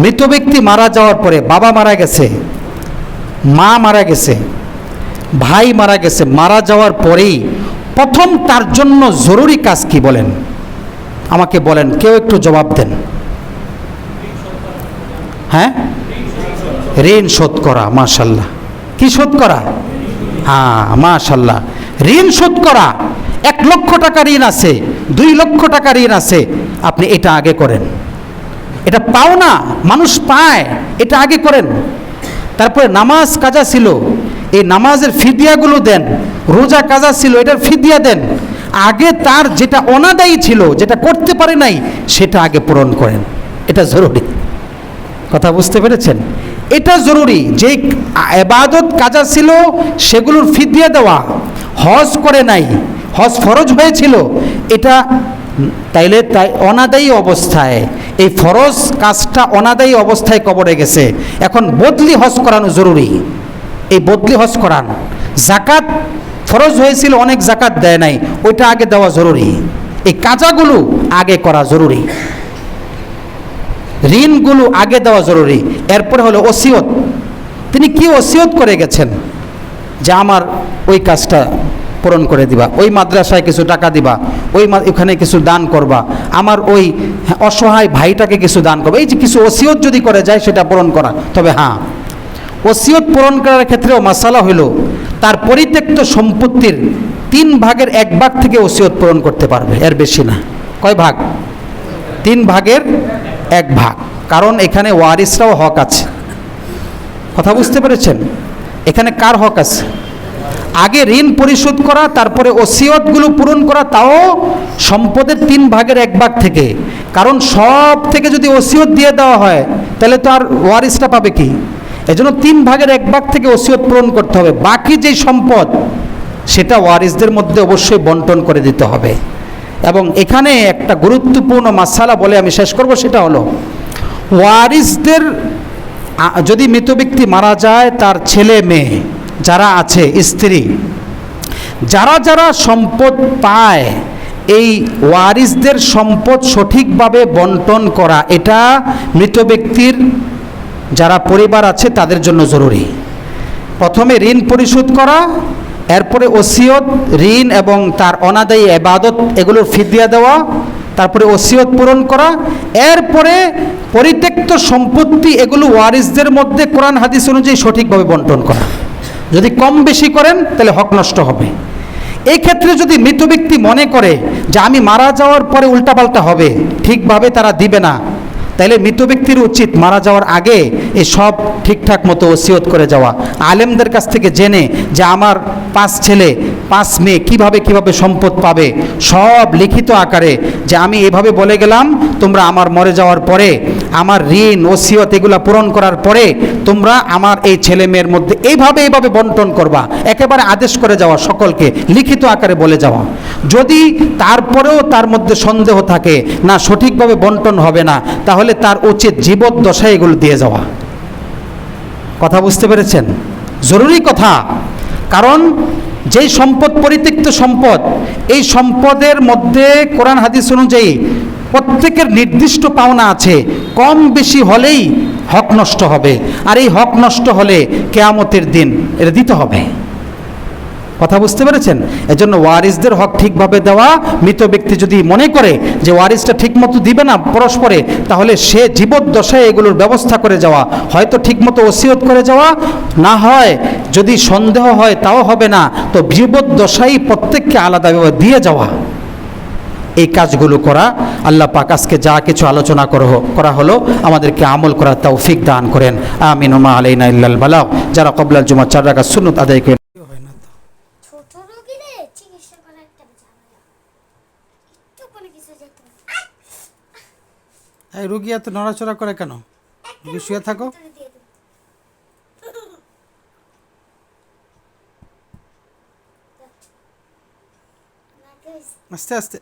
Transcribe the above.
মৃত ব্যক্তি মারা যাওয়ার পরে বাবা মারা গেছে, মা মারা গেছে, ভাই মারা গেছে, মারা যাওয়ার পরেই প্রথম তার জন্য জরুরি কাজ কি বলেন? আমাকে বলেন, কেউ একটু জবাব দেন। হ্যাঁ, ঋণ শোধ করা। মাশাল্লাহ। কি শোধ করা? হ্যাঁ, মাশাল্লাহ। ঋণ শোধ করা। 1,00,000 টাকা ঋণ আছে, 2,00,000 টাকা ঋণ আছে, আপনি এটা আগে করেন। এটা পাও না, মানুষ পায়, এটা আগে করেন। তারপরে নামাজ কাজা ছিল, এই নামাজের ফিদিয়াগুলো দেন। রোজা কাজা ছিল, এটার ফিদিয়া দেন। আগে তার যেটা অনাদায়ী ছিল, যেটা করতে পারে নাই, সেটা আগে পূরণ করেন। এটা জরুরি। কথা বুঝতে পেরেছেন? এটা জরুরি। যে ইবাদত কাজা ছিল সেগুলোর ফিদিয়া দেওয়া। হজ করে নাই, হজ ফরজ হয়েছিল, এটা তাইলে তাই অনাদায়ী অবস্থায়, এই ফরজ কাজটা অনাদায়ী অবস্থায় কবরে গেছে। এখন বদলি হজ করানো জরুরি। এই বদলি হজ করান। জাকাত ফরজ হয়েছিল, অনেক জাকাত দেয় নাই, ওইটা আগে দেওয়া জরুরি। এই কাজাগুলো আগে করা জরুরি, ঋণগুলো আগে দেওয়া জরুরি। এরপরে হলো ওসিয়ত। তিনি কি ওসিয়ত করে গেছেন যে আমার ওই কাজটা পূরণ করে দিবা, ওই মাদ্রাসায় কিছু টাকা দিবা, ওখানে কিছু দান করবা, আমার ওই অসহায় ভাইটাকে কিছু দান করবা। এই যে কিছু ওসিয়ত যদি করে যায়, সেটা পূরণ করা। তবে হ্যাঁ, ওসিয়ত পূরণ করার ক্ষেত্রেও মাসালা হইল তার পরিত্যক্ত সম্পত্তির 3 ভাগের 1 ভাগ থেকে ওসিয়ত পূরণ করতে পারবে, এর বেশি না। কয় ভাগ? 3 ভাগের 1 ভাগ। কারণ এখানে ওয়ারিসরাও হক আছে। কথা বুঝতে পেরেছেন? এখানে কার হক আছে? আগে ঋণ পরিশোধ করা, তারপরে ওসিয়তগুলো পূরণ করা, তাও সম্পদের 3 ভাগের 1 ভাগ থেকে। কারণ সব থেকে যদি ওসিয়ত দিয়ে দেওয়া হয়, তাহলে তো আর ওয়ারিসটা পাবে কি? এজন্য 3 ভাগের 1 ভাগ থেকে ওসিয়ত পূরণ করতে হবে। বাকি যে সম্পদ, সেটা ওয়ারিসদের মধ্যে অবশ্যই বন্টন করে দিতে হবে। এবং এখানে একটা গুরুত্বপূর্ণ মাসালা বলে আমি শেষ করব, সেটা হলো ওয়ারিসদের যদি মৃত ব্যক্তি মারা যায়, তার ছেলে মেয়ে যারা আছে, স্ত্রী, যারা যারা সম্পদ পায়, এই ওয়ারিসদের সম্পদ সঠিকভাবে বন্টন করা, এটা মৃত ব্যক্তির যারা পরিবার আছে তাদের জন্য জরুরি। প্রথমে ঋণ পরিশোধ করা, এরপরে ওসিয়ত, ঋণ এবং তার অনাদায়ী ইবাদত এগুলোর ফিদিয়া দেওয়া, তারপরে ওসিয়ত পূরণ করা, এরপরে পরিত্যক্ত সম্পত্তি এগুলো ওয়ারিসদের মধ্যে কোরআন হাদিস অনুযায়ী সঠিকভাবে বন্টন করা। যদি কম বেশি করেন, তাহলে হক নষ্ট হবে। এই ক্ষেত্রে যদি মৃত ব্যক্তি মনে করে যে আমি মারা যাওয়ার পরে উল্টাপাল্টা হবে, ঠিকভাবে তারা দিবে না, তাইলে মৃত ব্যক্তির উচিত মারা যাওয়ার আগে এই সব ঠিকঠাক মতো ওসিয়ত করে যাওয়া। আলেমদের কাছ থেকে জেনে যে আমার 5 ছেলে 5 মেয়ে কিভাবে সম্পদ পাবে, সব লিখিত আকারে, যে আমি এভাবে বলে গেলাম, তোমরা আমার মরে যাওয়ার পরে আমার ঋণ ওসিয়ত এগুলা পূরণ করার পরে তোমরা আমার এই ছেলে মেয়ের মধ্যে এইভাবে বন্টন করবা। একেবারে আদেশ করে যাওয়া, সকলকে লিখিত আকারে বলে যাওয়া। যদি তারপরেও তার মধ্যে সন্দেহ থাকে, না সঠিকভাবে বন্টন হবে না, তাহলে তার উচিত জীবদ্দশায় এগুলো দিয়ে যাওয়া। কথা বুঝতে পেরেছেন? জরুরি কথা। কারণ যেই সম্পদ পরিত্যক্ত সম্পদ, এই সম্পদের মধ্যে কোরআন হাদিস অনুযায়ী প্রত্যেকের নির্দিষ্ট পাওনা আছে। কম বেশি হলেই হক নষ্ট হবে, আর এই হক নষ্ট হলে কিয়ামতের দিন এটা দিতে হবে। কথা বুঝতে পেরেছেন? এজন্য ওয়ারিসদের হক ঠিকভাবে দেওয়া। মৃত ব্যক্তি যদি মনে করে যে ওয়ারিসটা ঠিকমতো দিবে না পরস্পরে, তাহলে সে জীবদ্দশায় এগুলোর ব্যবস্থা করে যাওয়া, হয়তো ঠিকমতো ওসিয়ত করে যাওয়া, না হয় যদি সন্দেহ হয় তাও হবে না, তো জীবদ্দশায় প্রত্যেককে আলাদাভাবে দিয়ে যাওয়া। এই কাজগুলো করা। আল্লাহ পাক আজকে যা কিছু আলোচনা করা হলো, আমাদেরকে আমল করার তৌফিক দান করেন। আমিন। ওয়া মা আলাইনা ইল্লাল বালাগ। যারা ক্বাবলাল জুমা 4 রাকাত সুন্নাত আদায় করেন, ছোট রোগীরে চিকিৎসা করা একটা ঝামেলা। একটু কোনো কিছু যেত না। এই রোগী এত নড়াচড়া করে কেন? রোগী শুয়ে থাকো। আস্তে আস্তে।